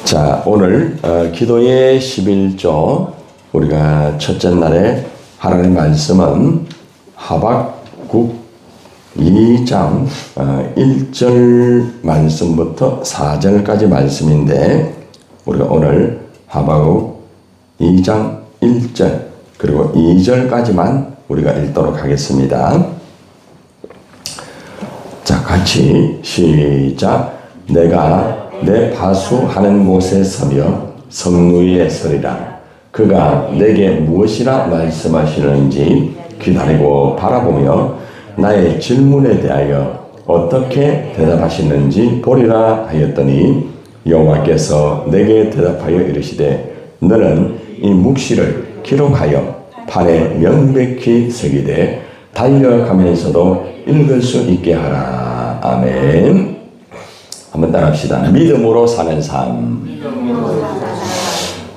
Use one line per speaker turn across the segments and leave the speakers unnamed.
자, 오늘 기도의 11조 우리가 첫째 날에 하나님 말씀은 하박국 2장 1절 말씀부터 4절까지 말씀인데 우리가 오늘 하박국 2장 1절 그리고 2절까지만 우리가 읽도록 하겠습니다. 자, 같이 시작. 내가 내 파수하는 곳에 서며 성루에 서리라. 그가 내게 무엇이라 말씀하시는지 기다리고 바라보며 나의 질문에 대하여 어떻게 대답하시는지 보리라 하였더니 여호와께서 내게 대답하여 이르시되 너는 이 묵시를 기록하여 판에 명백히 새기되 달려가면서도 읽을 수 있게 하라. 아멘. 한번 따라합시다. 믿음으로 사는 삶.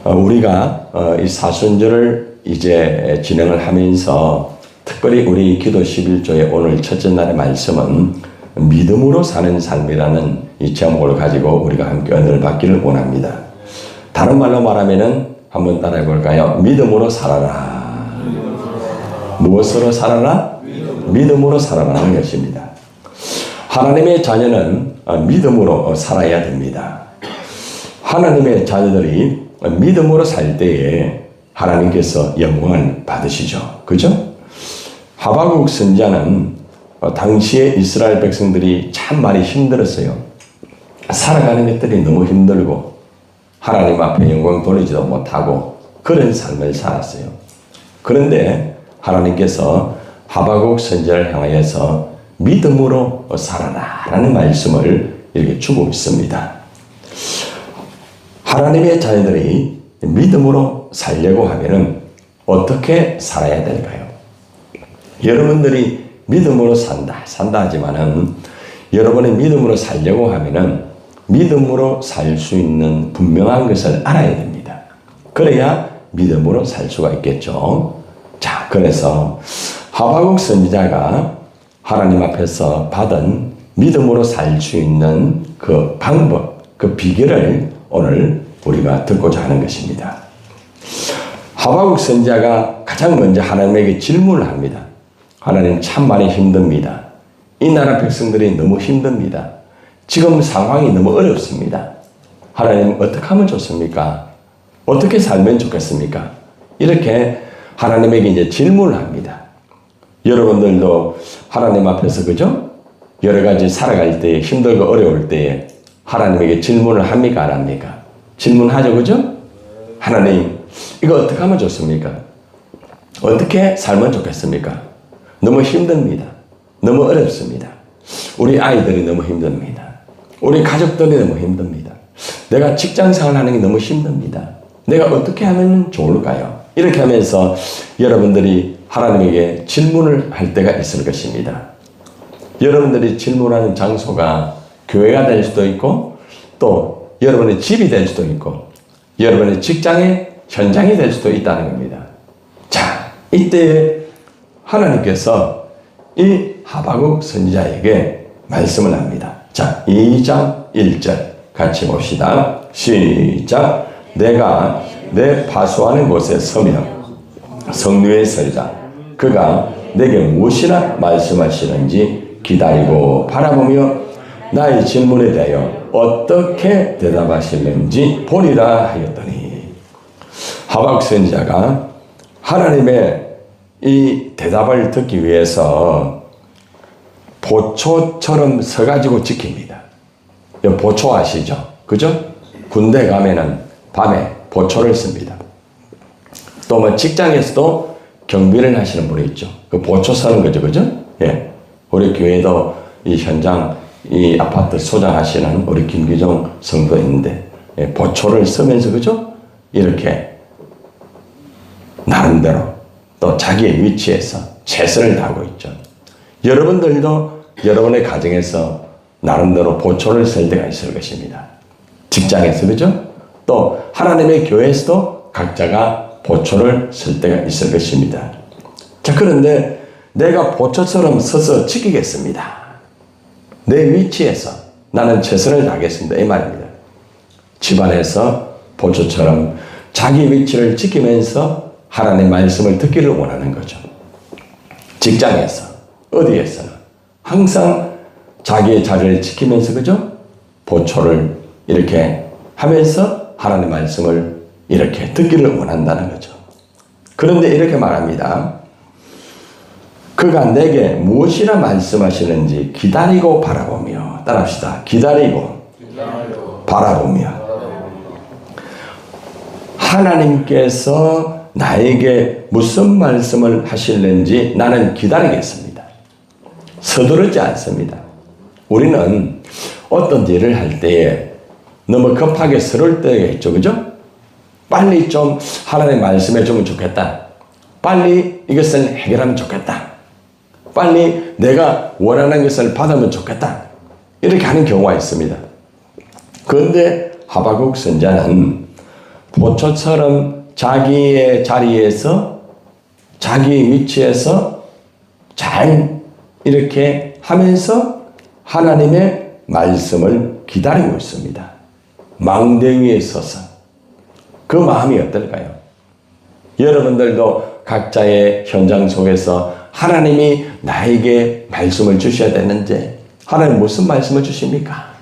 우리가 이 사순절을 이제 진행을 하면서 특별히 우리 기도 11조의 오늘 첫째 날의 말씀은 믿음으로 사는 삶이라는 이 제목을 가지고 우리가 함께 은혜를 받기를 원합니다. 다른 말로 말하면은 한번 따라해 볼까요? 믿음으로 살아라. 무엇으로 살아라? 믿음으로 살아라는 것입니다. 하나님의 자녀는 믿음으로 살아야 됩니다. 하나님의 자녀들이 믿음으로 살 때에 하나님께서 영광을 받으시죠. 그죠? 하박국 선지자는 당시에 이스라엘 백성들이 참 많이 힘들었어요. 살아가는 것들이 너무 힘들고 하나님 앞에 영광 돌리지도 못하고 그런 삶을 살았어요. 그런데 하나님께서 하박국 선지자를 향하여서 믿음으로 살아라 라는 말씀을 이렇게 주고 있습니다. 하나님의 자녀들이 믿음으로 살려고 하면은 어떻게 살아야 될까요? 여러분들이 믿음으로 산다 하지만은 여러분의 믿음으로 살려고 하면은 믿음으로 살 수 있는 분명한 것을 알아야 됩니다. 그래야 믿음으로 살 수가 있겠죠. 자, 그래서 하박국 선지자가 하나님 앞에서 받은 믿음으로 살 수 있는 그 방법, 그 비결을 오늘 우리가 듣고자 하는 것입니다. 하박국 선지자가 가장 먼저 하나님에게 질문을 합니다. 하나님 참 많이 힘듭니다. 이 나라 백성들이 너무 힘듭니다. 지금 상황이 너무 어렵습니다. 하나님 어떻게 하면 좋습니까? 어떻게 살면 좋겠습니까? 이렇게 하나님에게 이제 질문을 합니다. 여러분들도 하나님 앞에서 그죠? 여러 가지 살아갈 때 힘들고 어려울 때에 하나님에게 질문을 합니까? 안 합니까? 질문하죠. 그죠? 하나님 이거 어떻게 하면 좋습니까? 어떻게 살면 좋겠습니까? 너무 힘듭니다. 너무 어렵습니다. 우리 아이들이 너무 힘듭니다. 우리 가족들이 너무 힘듭니다. 내가 직장생활 하는 게 너무 힘듭니다. 내가 어떻게 하면 좋을까요? 이렇게 하면서 여러분들이 하나님에게 질문을 할 때가 있을 것입니다. 여러분들이 질문하는 장소가 교회가 될 수도 있고 또 여러분의 집이 될 수도 있고 여러분의 직장의 현장이 될 수도 있다는 겁니다. 자, 이때 하나님께서 이 하박국 선지자에게 말씀을 합니다. 자, 2장 1절 같이 봅시다. 시작. 내가 내 파수하는 곳에 서며 성루에 서리라. 그가 내게 무엇이라 말씀하시는지 기다리고 바라보며 나의 질문에 대하여 어떻게 대답하시는지 보리라 하였더니 하박국 선지자가 하나님의 이 대답을 듣기 위해서 보초처럼 서가지고 지킵니다. 보초 아시죠? 그죠? 군대 가면은 밤에 보초를 씁니다. 또 뭐 직장에서도 경비를 하시는 분이 있죠. 그 보초 서는 거죠. 그죠? 예. 우리 교회도 이 현장, 이 아파트 소장하시는 우리 김기정 성도 있는데, 예, 보초를 쓰면서, 그죠? 이렇게 나름대로 또 자기의 위치에서 최선을 다하고 있죠. 여러분들도 여러분의 가정에서 나름대로 보초를 쓸 때가 있을 것입니다. 직장에서, 그죠? 또 하나님의 교회에서도 각자가 보초를 쓸 때가 있을 것입니다. 자, 그런데 내가 보초처럼 서서 지키겠습니다. 내 위치에서 나는 최선을 다하겠습니다. 이 말입니다. 집안에서 보초처럼 자기 위치를 지키면서 하나님의 말씀을 듣기를 원하는 거죠. 직장에서, 어디에서는 항상 자기의 자리를 지키면서, 그죠? 보초를 이렇게 하면서 하나님의 말씀을 이렇게 듣기를 원한다는 거죠. 그런데 이렇게 말합니다. 그가 내게 무엇이나 말씀하시는지 기다리고 바라보며, 따라합시다. 기다리고 바라보며. 하나님께서 나에게 무슨 말씀을 하실는지 나는 기다리겠습니다. 서두르지 않습니다. 우리는 어떤 일을 할 때에 너무 급하게 서둘 때가 있죠. 그죠? 빨리 좀 하나님 말씀해 주면 좋겠다. 빨리 이것을 해결하면 좋겠다. 빨리 내가 원하는 것을 받으면 좋겠다. 이렇게 하는 경우가 있습니다. 그런데 하박국 선자는 보초처럼 자기의 자리에서 자기 위치에서 잘 이렇게 하면서 하나님의 말씀을 기다리고 있습니다. 망대 위에 서서. 그 마음이 어떨까요? 여러분들도 각자의 현장 속에서 하나님이 나에게 말씀을 주셔야 되는데 하나님 무슨 말씀을 주십니까?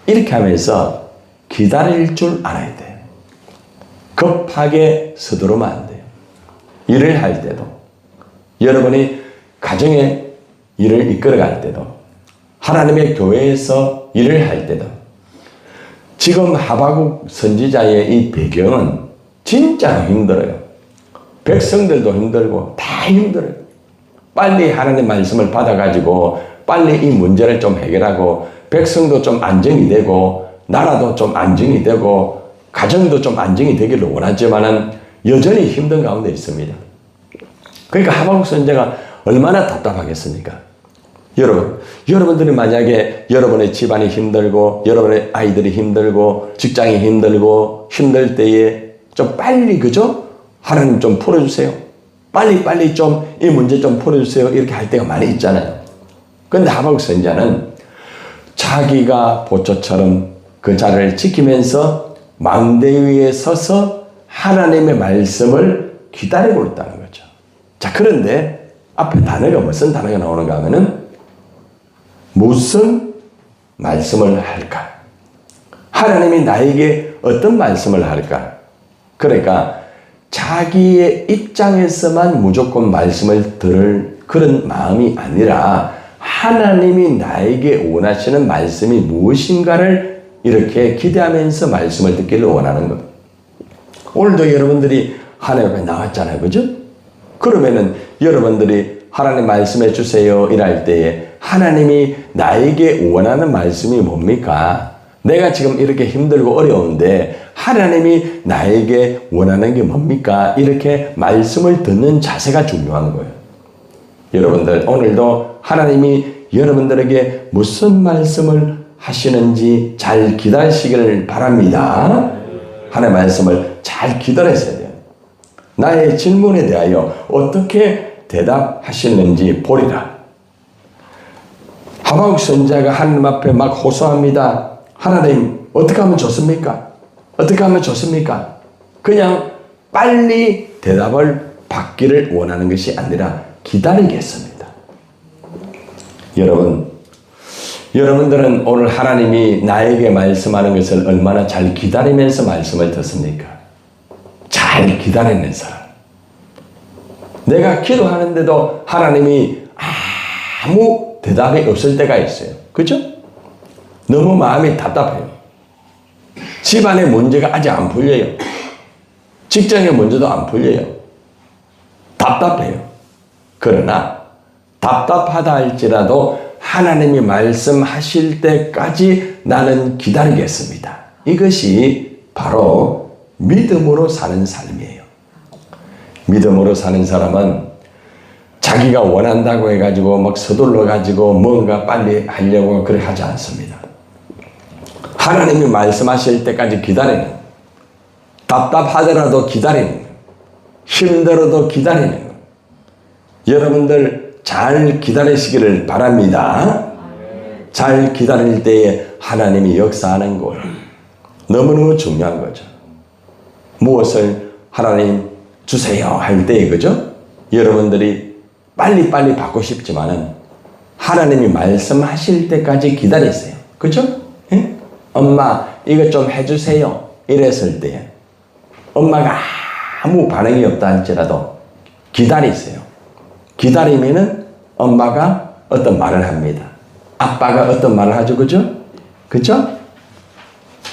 이렇게 하면서 기다릴 줄 알아야 돼요. 급하게 서두르면 안 돼요. 일을 할 때도, 여러분이 가정의 일을 이끌어갈 때도, 하나님의 교회에서 일을 할 때도, 지금 하박국 선지자의 이 배경은 진짜 힘들어요. 백성들도 힘들고 다 힘들어요. 빨리 하나님 말씀을 받아가지고 빨리 이 문제를 좀 해결하고 백성도 좀 안정이 되고 나라도 좀 안정이 되고 가정도 좀 안정이 되기를 원하지만은 여전히 힘든 가운데 있습니다. 그러니까 하박국 선지자가 얼마나 답답하겠습니까? 여러분들이 만약에 여러분의 집안이 힘들고 여러분의 아이들이 힘들고 직장이 힘들고 힘들 때에 좀 빨리, 그죠? 하나님 좀 풀어주세요. 빨리 좀 이 문제 좀 풀어주세요. 이렇게 할 때가 많이 있잖아요. 그런데 하박국 선지자는 자기가 보초처럼 그 자리를 지키면서 망대 위에 서서 하나님의 말씀을 기다리고 있다는 거죠. 자, 그런데 앞에 단어가 무슨 단어가 나오는가 하면은 무슨 말씀을 할까? 하나님이 나에게 어떤 말씀을 할까? 그러니까 자기의 입장에서만 무조건 말씀을 들을 그런 마음이 아니라 하나님이 나에게 원하시는 말씀이 무엇인가를 이렇게 기대하면서 말씀을 듣기를 원하는 것. 오늘도 여러분들이 하나님 앞에 나왔잖아요. 그죠? 그러면은 여러분들이 하나님 말씀해 주세요 이럴 때에 하나님이 나에게 원하는 말씀이 뭡니까? 내가 지금 이렇게 힘들고 어려운데 하나님이 나에게 원하는 게 뭡니까? 이렇게 말씀을 듣는 자세가 중요한 거예요. 여러분들 오늘도 하나님이 여러분들에게 무슨 말씀을 하시는지 잘 기다리시기를 바랍니다. 하나님의 말씀을 잘 기다리셔야 돼요. 나의 질문에 대하여 어떻게 대답하시는지 보리라. 하박국 선지자가 하나님 앞에 막 호소합니다. 하나님 어떻게 하면 좋습니까? 어떻게 하면 좋습니까? 그냥 빨리 대답을 받기를 원하는 것이 아니라 기다리겠습니다. 여러분들은 오늘 하나님이 나에게 말씀하는 것을 얼마나 잘 기다리면서 말씀을 듣습니까? 잘 기다리는 사람. 내가 기도하는데도 하나님이 아무 대답이 없을 때가 있어요. 그죠? 너무 마음이 답답해요. 집안의 문제가 아직 안 풀려요. 직장의 문제도 안 풀려요. 답답해요. 그러나 답답하다 할지라도 하나님이 말씀하실 때까지 나는 기다리겠습니다. 이것이 바로 믿음으로 사는 삶이에요. 믿음으로 사는 사람은 자기가 원한다고 해가지고 막 서둘러가지고 뭔가 빨리 하려고 그렇게 하지 않습니다. 하나님이 말씀하실 때까지 기다리는, 답답하더라도 기다리는, 힘들어도 기다리는, 여러분들 잘 기다리시기를 바랍니다. 잘 기다릴 때에 하나님이 역사하는 거예요. 너무너무 중요한 거죠. 무엇을 하나님 주세요 할 때, 그죠? 여러분들이 빨리빨리 받고 싶지만은 하나님이 말씀하실 때까지 기다리세요. 그죠? 예? 엄마, 이것 좀 해주세요. 이랬을 때, 엄마가 아무 반응이 없다 할지라도 기다리세요. 기다리면은 엄마가 어떤 말을 합니다. 아빠가 어떤 말을 하죠. 그죠? 그죠?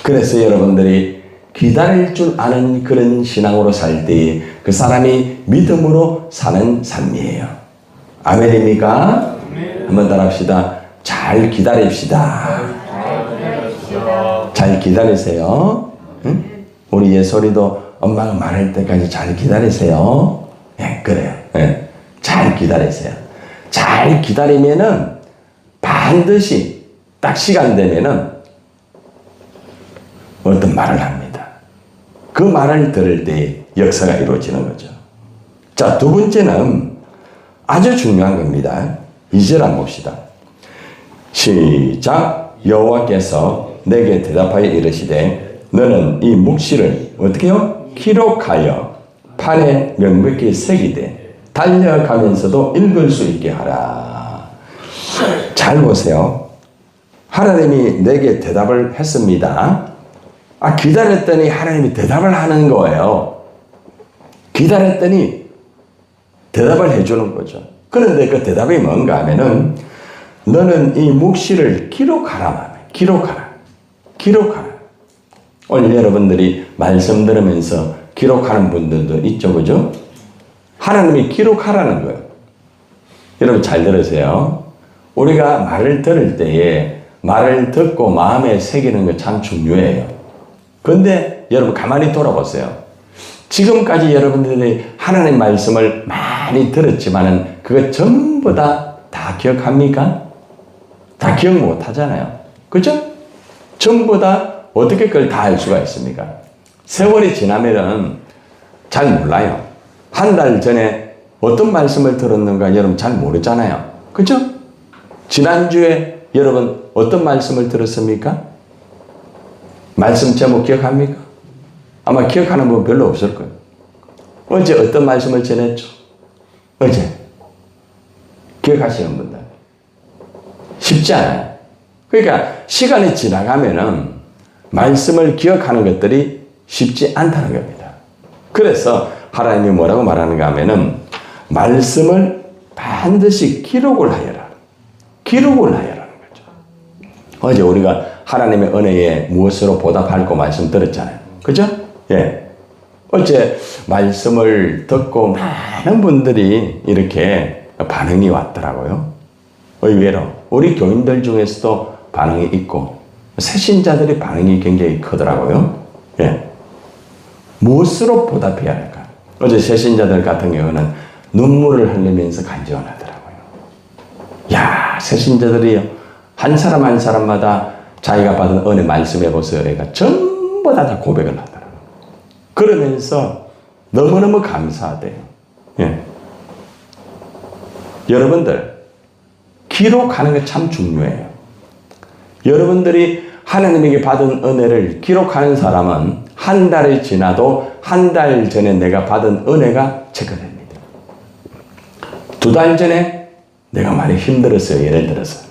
그래서 여러분들이 기다릴 줄 아는 그런 신앙으로 살 때 그 사람이 믿음으로 사는 삶이에요. 아멘입니까? 한번 따라합시다. 잘 기다립시다. 잘 기다리세요. 응? 우리 예솔이도 엄마가 말할 때까지 잘 기다리세요. 네, 그래요. 네. 잘 기다리세요. 잘 기다리면은 반드시 딱 시간 되면은 어떤 말을 합니다. 그 말을 들을 때 역사가 이루어지는 거죠. 자, 두 번째는 아주 중요한 겁니다. 2절 한번 봅시다. 시작. 여호와께서 내게 대답하여 이르시되 너는 이 묵시를 어떻게 해요? 기록하여 판에 명백히 새기되 달려가면서도 읽을 수 있게 하라. 잘 보세요. 하나님이 내게 대답을 했습니다. 기다렸더니 하나님이 대답을 하는 거예요. 기다렸더니 대답을 해주는 거죠. 그런데 그 대답이 뭔가 하면은 너는 이 묵시를 기록하라. 기록하라. 기록하라. 오늘 여러분들이 말씀 들으면서 기록하는 분들도 있죠. 그죠? 하나님이 기록하라는 거예요. 여러분 잘 들으세요. 우리가 말을 들을 때에 말을 듣고 마음에 새기는 거 참 중요해요. 그런데 여러분 가만히 돌아보세요. 지금까지 여러분들이 하나님 말씀을 많이 들었지만은 그거 전부 다 기억합니까? 다 기억 못 하잖아요. 그죠? 전부 다 어떻게 그걸 다 알 수가 있습니까? 세월이 지나면은 잘 몰라요. 한 달 전에 어떤 말씀을 들었는가 여러분 잘 모르잖아요. 그죠? 지난주에 여러분 어떤 말씀을 들었습니까? 말씀 제목 기억합니까? 아마 기억하는 분 별로 없을 거예요. 어제 어떤 말씀을 전했죠? 어제. 기억하시는 분들. 쉽지 않아요. 그러니까 시간이 지나가면은 말씀을 기억하는 것들이 쉽지 않다는 겁니다. 그래서 하나님이 뭐라고 말하는가 하면은 말씀을 반드시 기록을 하여라. 기록을 하여라는 거죠. 어제 우리가 하나님의 은혜에 무엇으로 보답할까 말씀 들었잖아요. 그죠? 예. 어제 말씀을 듣고 많은 분들이 이렇게 반응이 왔더라고요. 의외로. 우리 교인들 중에서도 반응이 있고, 새신자들의 반응이 굉장히 크더라고요. 예. 무엇으로 보답해야 할까? 어제 새신자들 같은 경우는 눈물을 흘리면서 간증하더라고요. 야, 새신자들이요. 한 사람 한 사람마다 자기가 받은 은혜 말씀해 보세요. 애가 전부 다 고백을 하더라고요. 그러면서 너무너무 감사하대요. 예. 여러분들, 기록하는 게 참 중요해요. 여러분들이 하나님에게 받은 은혜를 기록하는 사람은 한 달이 지나도 한 달 전에 내가 받은 은혜가 체크됩니다. 2달 전에 내가 많이 힘들었어요. 예를 들어서.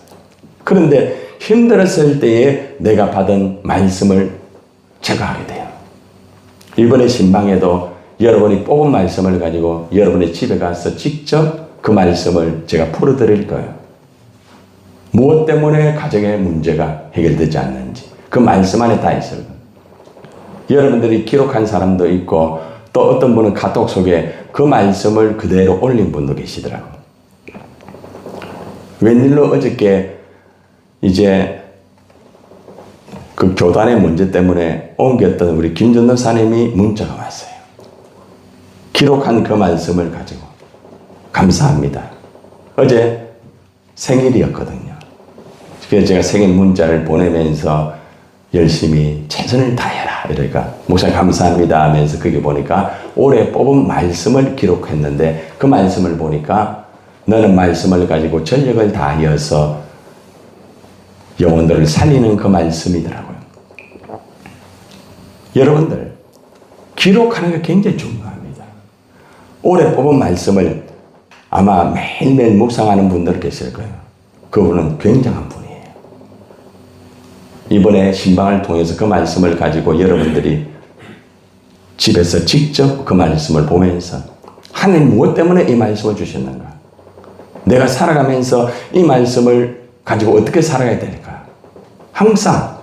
그런데 힘들었을 때에 내가 받은 말씀을 체크하게 돼요. 이번에 신방에도 여러분이 뽑은 말씀을 가지고 여러분의 집에 가서 직접 그 말씀을 제가 풀어드릴 거예요. 무엇 때문에 가정의 문제가 해결되지 않는지 그 말씀 안에 다 있어요. 여러분들이 기록한 사람도 있고 또 어떤 분은 카톡 속에 그 말씀을 그대로 올린 분도 계시더라고요. 웬일로 어저께 이제 그 교단의 문제 때문에 옮겼던 우리 김전도 사님이 문자가 왔어요. 기록한 그 말씀을 가지고 감사합니다. 어제 생일이었거든요. 그래서 제가 생일 문자를 보내면서 열심히 최선을 다해라 이러니까 목사님 감사합니다 하면서 거기 보니까 올해 뽑은 말씀을 기록했는데 그 말씀을 보니까 너는 말씀을 가지고 전력을 다하여서 영혼들을 살리는 그 말씀이더라고요. 여러분들, 기록하는 게 굉장히 중요합니다. 올해 뽑은 말씀을 아마 매일매일 묵상하는 분들 계실 거예요. 그분은 굉장한 분이에요. 이번에 신방을 통해서 그 말씀을 가지고 여러분들이 집에서 직접 그 말씀을 보면서 하나님 무엇 때문에 이 말씀을 주셨는가? 내가 살아가면서 이 말씀을 가지고 어떻게 살아가야 될까? 항상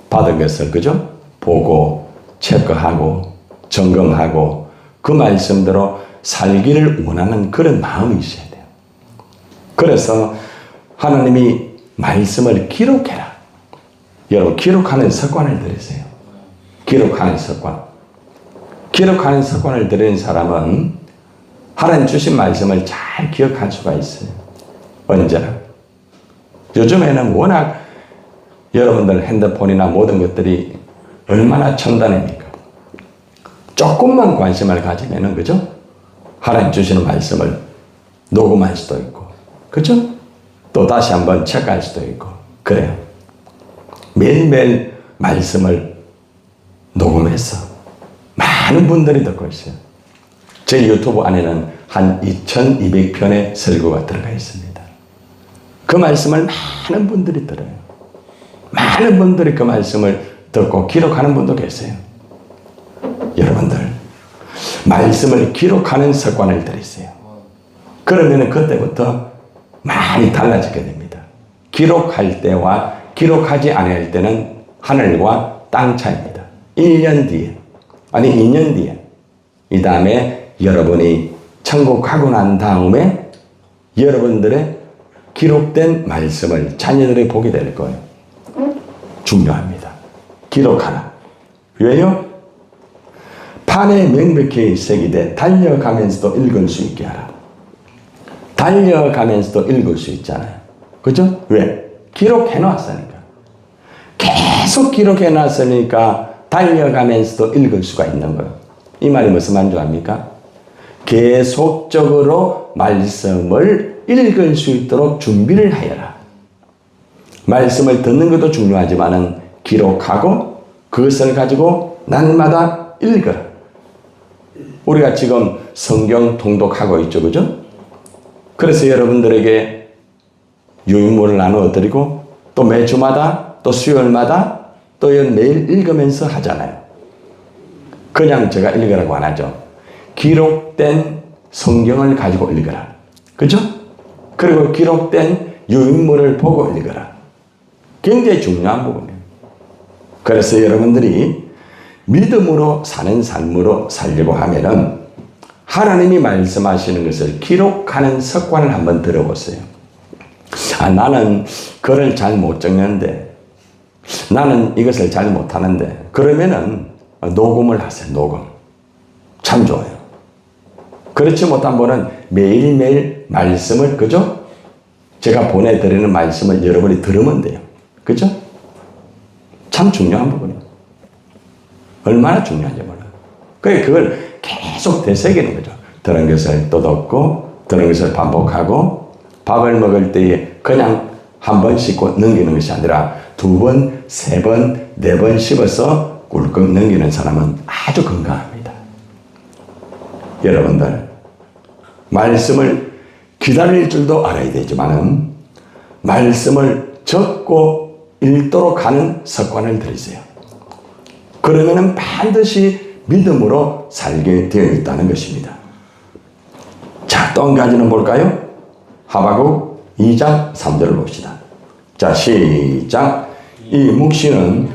받은 것을 그죠? 보고 체크하고 점검하고 그 말씀대로 살기를 원하는 그런 마음이 있어야 돼요. 그래서 하나님이 말씀을 기록해라. 여러분, 기록하는 습관을 들이세요. 기록하는 습관. 기록하는 습관을 들인 사람은 하나님 주신 말씀을 잘 기억할 수가 있어요. 언제나. 요즘에는 워낙 여러분들 핸드폰이나 모든 것들이 얼마나 첨단입니까? 조금만 관심을 가지면은, 그죠? 하나님 주시는 말씀을 녹음할 수도 있고, 그죠? 또 다시 한번 체크할 수도 있고, 그래요. 매일매일 말씀을 녹음해서 많은 분들이 듣고 있어요. 제 유튜브 안에는 한 2200편의 설교가 들어가 있습니다. 그 말씀을 많은 분들이 들어요. 많은 분들이 그 말씀을 듣고 기록하는 분도 계세요. 여러분들, 말씀을 기록하는 습관을 들이세요. 그러면 그때부터 많이 달라지게 됩니다. 기록할 때와 기록하지 않을 때는 하늘과 땅 차이입니다. 1년 뒤에, 아니 2년 뒤에, 이 다음에 여러분이 천국 가고 난 다음에 여러분들의 기록된 말씀을 자녀들이 보게 될 거예요. 중요합니다. 기록하라. 왜요? 판에 명백히 새기되 달려가면서도 읽을 수 있게 하라. 달려가면서도 읽을 수 있잖아요. 그죠? 왜? 기록해 놨으니까. 계속 기록해 놨으니까 달려가면서도 읽을 수가 있는 거예요. 이 말이 무슨 말인 줄 압니까? 계속적으로 말씀을 읽을 수 있도록 준비를 하여라. 말씀을 듣는 것도 중요하지만 기록하고 그것을 가지고 날마다 읽어라. 우리가 지금 성경 통독하고 있죠, 그죠? 그래서 여러분들에게 유인물을 나누어 드리고 또 매주마다 또 수요일마다 또 매일 읽으면서 하잖아요. 그냥 제가 읽으라고 안 하죠. 기록된 성경을 가지고 읽어라. 그죠? 그리고 기록된 유인물을 보고 읽어라. 굉장히 중요한 부분이에요. 그래서 여러분들이 믿음으로 사는 삶으로 살려고 하면은 하나님이 말씀하시는 것을 기록하는 습관을 한번 들어보세요. 나는 글을 잘 못 적는데, 나는 이것을 잘 못하는데, 그러면은 녹음을 하세요. 녹음. 참 좋아요. 그렇지 못한 분은 매일매일 말씀을, 그죠? 제가 보내드리는 말씀을 여러분이 들으면 돼요. 그죠? 참 중요한 부분이에요. 얼마나 중요한지 몰라요. 그러니까 그걸 계속 되새기는 거죠. 들은 것을 또 듣고, 들은 것을 반복하고, 밥을 먹을 때에 그냥 한 번 씹고 넘기는 것이 아니라 2번, 3번, 4번 씹어서 꿀꺽 넘기는 사람은 아주 건강합니다. 여러분들, 말씀을 기다릴 줄도 알아야 되지만은 말씀을 적고 읽도록 하는 습관을 들이세요. 그러면은 반드시 믿음으로 살게 되어 있다는 것입니다. 자, 또 한 가지는 뭘까요? 하박국 2장 3절을 봅시다. 자, 시작. 이 묵시는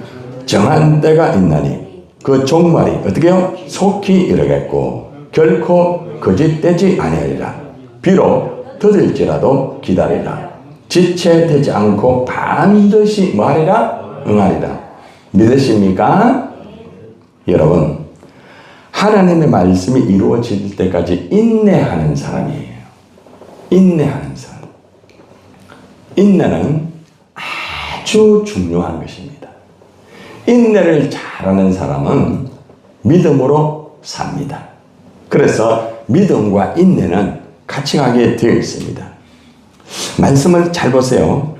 정한 때가 있나니 그 종말이 어떻게 해요? 속히 이르겠고 결코 거짓되지 아니하리라. 비록 더딜지라도 기다리라. 지체되지 않고 반드시 뭐하리라? 응하리라. 믿으십니까? 여러분, 하나님의 말씀이 이루어질 때까지 인내하는 사람이에요. 인내하는 사람. 인내는 아주 중요한 것입니다. 인내를 잘하는 사람은 믿음으로 삽니다. 그래서 믿음과 인내는 같이 가게 되어 있습니다. 말씀을 잘 보세요.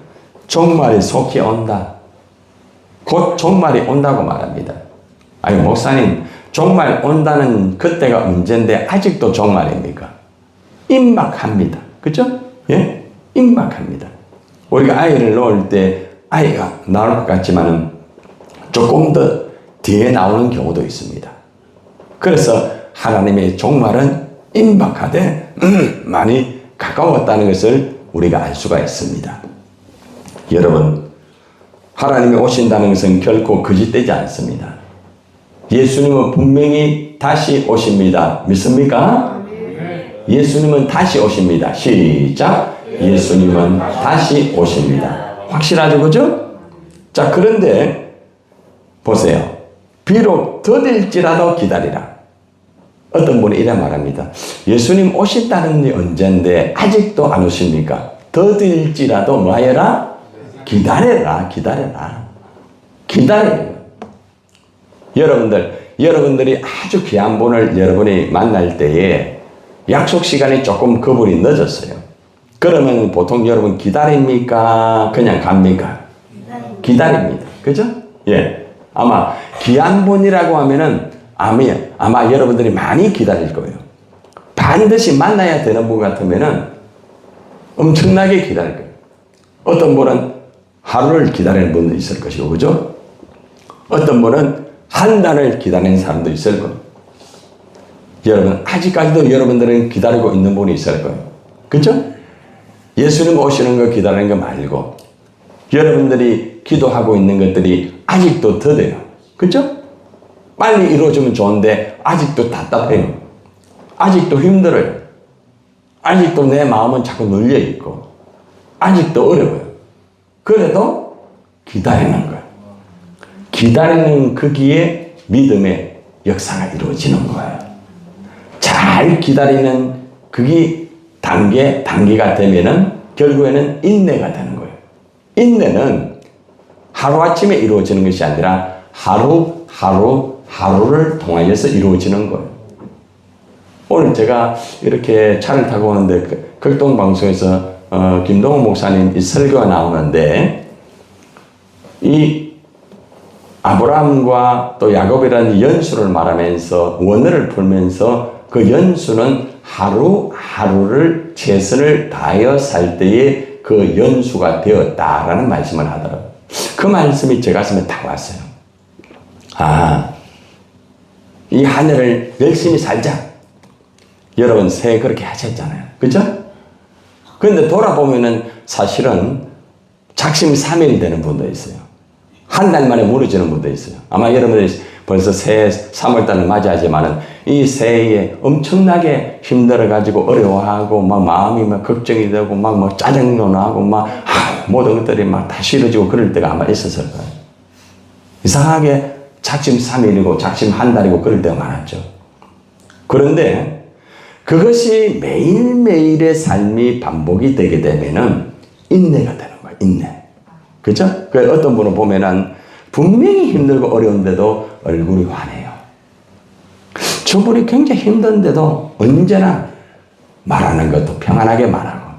종말이 속히 온다. 곧 종말이 온다고 말합니다. 아니 목사님 종말 온다는 그때가 언젠데 아직도 종말입니까? 임박합니다. 그죠? 예? 임박합니다. 우리가 아이를 놓을 때 아이가 나올 것 같지만은 조금 더 뒤에 나오는 경우도 있습니다. 그래서 하나님의 종말은 임박하되 많이 가까웠다는 것을 우리가 알 수가 있습니다. 여러분, 하나님이 오신다는 것은 결코 거짓되지 않습니다. 예수님은 분명히 다시 오십니다. 믿습니까? 예수님은 다시 오십니다. 시작. 예수님은 다시 오십니다. 확실하죠, 그죠? 자, 그런데 보세요. 비록 더딜지라도 기다리라. 어떤 분이 이래 말합니다. 예수님 오신다는 게 언젠데 아직도 안 오십니까? 더딜지라도 뭐 해라? 기다려라, 기다려라. 기다려요. 여러분들이 아주 귀한 분을 여러분이 만날 때에 약속 시간이 조금 그분이 늦었어요. 그러면 보통 여러분 기다립니까? 그냥 갑니까? 기다립니다. 그죠? 예. 아마 귀한 분이라고 하면은 아마 여러분들이 많이 기다릴 거예요. 반드시 만나야 되는 분 같으면은 엄청나게 기다릴 거예요. 어떤 분은 하루를 기다리는 분도 있을 것이고, 그죠? 어떤 분은 한 달을 기다리는 사람도 있을 거예요. 여러분, 아직까지도 여러분들은 기다리고 있는 분이 있을 거예요. 그죠? 예수님 오시는 거 기다리는 거 말고, 여러분들이 기도하고 있는 것들이 아직도 더뎌요. 그죠? 빨리 이루어지면 좋은데, 아직도 답답해요. 아직도 힘들어요. 아직도 내 마음은 자꾸 눌려있고, 아직도 어려워요. 그래도 기다리는 거예요. 기다리는 거기에 믿음의 역사가 이루어지는 거예요. 잘 기다리는 그게 단계가 되면은 결국에는 인내가 되는 거예요. 인내는 하루아침에 이루어지는 것이 아니라 하루를 통하여서 이루어지는 거예요. 오늘 제가 이렇게 차를 타고 오는데 극동방송에서 김동훈 목사님 이 설교가 나오는데 이 아브라함과 또 야곱이라는 연수를 말하면서 원어를 풀면서 그 연수는 하루하루를 최선을 다하여 살 때에 그 연수가 되었다라는 말씀을 하더라고요. 그 말씀이 제 가슴에 딱 왔어요. 이 한 해를 열심히 살자. 여러분 새해 그렇게 하셨잖아요. 그죠? 그런데 돌아보면은 사실은 작심삼일이 되는 분도 있어요. 한 달 만에 무너지는 분도 있어요. 아마 여러분들이 벌써 새해 3월달을 맞이하지만은 이 새해에 엄청나게 힘들어가지고 어려워하고 막 마음이 막 걱정이 되고 막 뭐 짜증도 나고 막 모든 것들이 막 다 싫어지고 그럴 때가 아마 있었을 거예요. 이상하게 작심삼일이고 작심 한 달이고 그럴 때가 많았죠. 그런데 그것이 매일매일의 삶이 반복이 되게 되면은 인내가 되는 거예요. 인내. 그죠? 그 어떤 분을 보면은 분명히 힘들고 어려운데도 얼굴이 환해요. 저분이 굉장히 힘든데도 언제나 말하는 것도 평안하게 말하고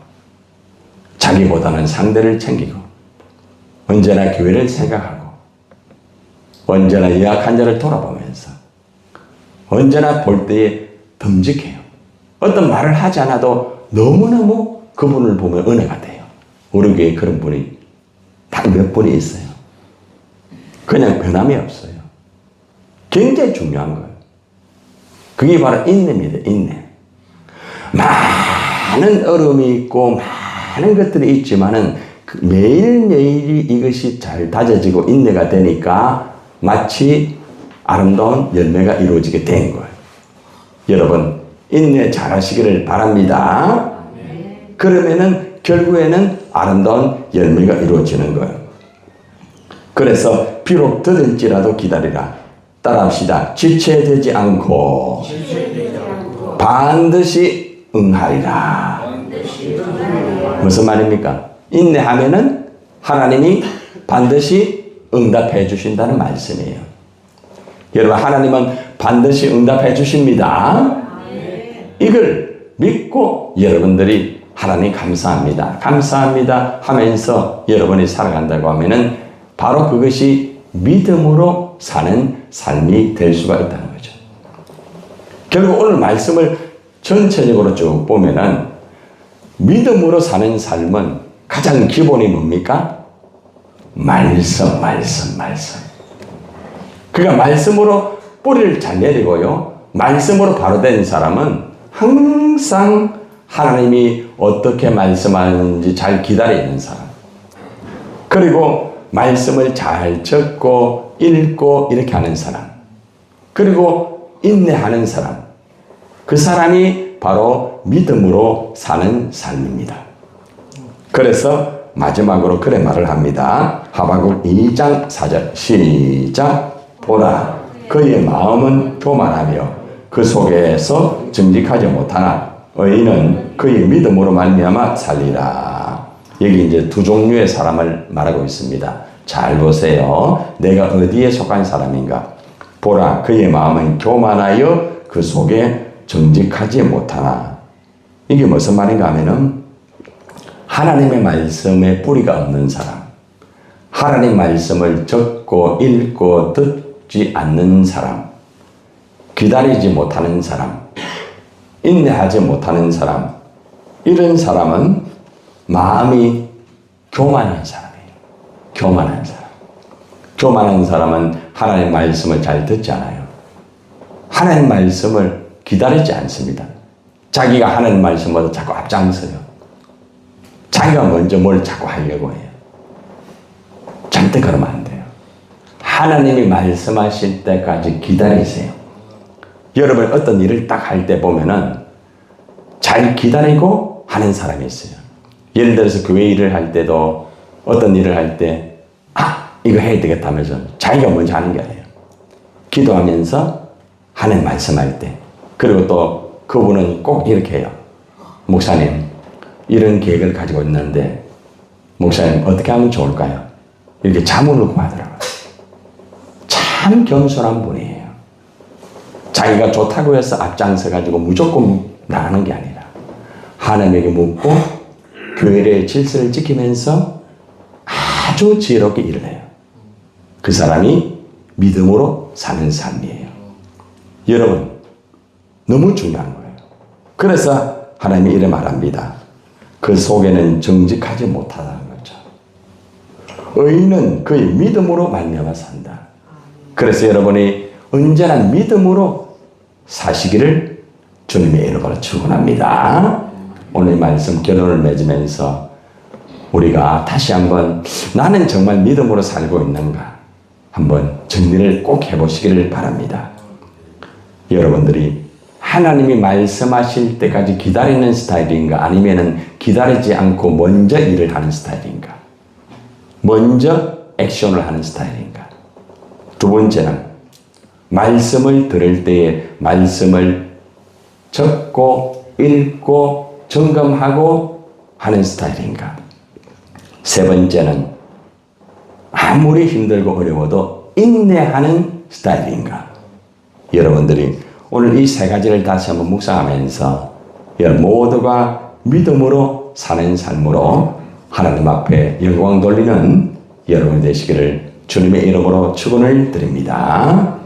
자기보다는 상대를 챙기고 언제나 교회를 생각하고 언제나 예약한 자를 돌아보면서 언제나 볼 때에 듬직해요. 어떤 말을 하지 않아도 너무너무 그분을 보면 은혜가 돼요. 우리 교회에 그런 분이 딱 몇 분이 있어요. 그냥 변함이 없어요. 굉장히 중요한 거예요. 그게 바로 인내입니다. 인내. 많은 어려움이 있고 많은 것들이 있지만은 매일매일이 이것이 잘 다져지고 인내가 되니까 마치 아름다운 열매가 이루어지게 된 거예요. 여러분 인내 잘 하시기를 바랍니다. 그러면은 결국에는 아름다운 열매가 이루어지는 거예요. 그래서 비록 더딜지라도 기다리라. 따라합시다. 지체되지 않고 반드시 응하리라. 무슨 말입니까? 인내하면은 하나님이 반드시 응답해 주신다는 말씀이에요. 여러분 하나님은 반드시 응답해 주십니다. 이걸 믿고 여러분들이 하나님 감사합니다. 감사합니다 하면서 여러분이 살아간다고 하면은 바로 그것이 믿음으로 사는 삶이 될 수가 있다는 거죠. 결국 오늘 말씀을 전체적으로 쭉 보면은 믿음으로 사는 삶은 가장 기본이 뭡니까? 말씀. 그러니까 말씀으로 뿌리를 잘 내리고요. 말씀으로 바로 된 사람은 항상 하나님이 어떻게 말씀하는지 잘 기다리는 사람. 그리고 말씀을 잘 적고 읽고 이렇게 하는 사람. 그리고 인내하는 사람. 그 사람이 바로 믿음으로 사는 삶입니다. 그래서 마지막으로 그래 말을 합니다. 하박국 2장 4절 시작. 보라 그의 마음은 교만하며 그 속에서 정직하지 못하나 의인은 그의 믿음으로 말미암아 살리라. 여기 이제 두 종류의 사람을 말하고 있습니다. 잘 보세요. 내가 어디에 속한 사람인가? 보라 그의 마음은 교만하여 그 속에 정직하지 못하나. 이게 무슨 말인가 하면은 하나님의 말씀에 뿌리가 없는 사람, 하나님 말씀을 적고 읽고 듣지 않는 사람, 기다리지 못하는 사람, 인내하지 못하는 사람, 이런 사람은 마음이 교만한 사람이에요. 교만한 사람. 교만한 사람은 하나님 말씀을 잘 듣지 않아요. 하나님 말씀을 기다리지 않습니다. 자기가 하나님 말씀보다 자꾸 앞장서요. 자기가 먼저 뭘 자꾸 하려고 해요. 절대 그러면 안 돼요. 하나님이 말씀하실 때까지 기다리세요. 여러분 어떤 일을 딱 할 때 보면은 잘 기다리고 하는 사람이 있어요. 예를 들어서 교회 일을 할 때도 어떤 일을 할 때 이거 해야 되겠다 하면서 자기가 먼저 하는 게 아니에요. 기도하면서 하나님 말씀할 때. 그리고 또 그분은 꼭 이렇게 해요. 목사님 이런 계획을 가지고 있는데 목사님 어떻게 하면 좋을까요? 이렇게 자문을 구하더라고요. 참 겸손한 분이에요. 자기가 좋다고 해서 앞장서 가지고 무조건 나가는 게 아니라 하나님에게 묻고 교회의 질서를 지키면서 아주 지혜롭게 일을 해요. 그 사람이 믿음으로 사는 삶이에요. 여러분 너무 중요한 거예요. 그래서 하나님이 이래 말합니다. 그 속에는 정직하지 못하다는 거죠. 의인은 그의 믿음으로 말미암아 산다. 그래서 여러분이 언제나 믿음으로 사시기를 주님의 이름으로 축원합니다. 오늘 말씀 결론을 맺으면서 우리가 다시 한번 나는 정말 믿음으로 살고 있는가 한번 정리를 꼭 해보시기를 바랍니다. 여러분들이 하나님이 말씀하실 때까지 기다리는 스타일인가 아니면은 기다리지 않고 먼저 일을 하는 스타일인가? 먼저 액션을 하는 스타일인가? 두 번째는 말씀을 들을 때에 말씀을 적고 읽고 점검하고 하는 스타일인가? 세 번째는 아무리 힘들고 어려워도 인내하는 스타일인가? 여러분들이 오늘 이 세 가지를 다시 한번 묵상하면서 모두가 믿음으로 사는 삶으로 하나님 앞에 영광 돌리는 여러분이 되시기를 주님의 이름으로 축원을 드립니다.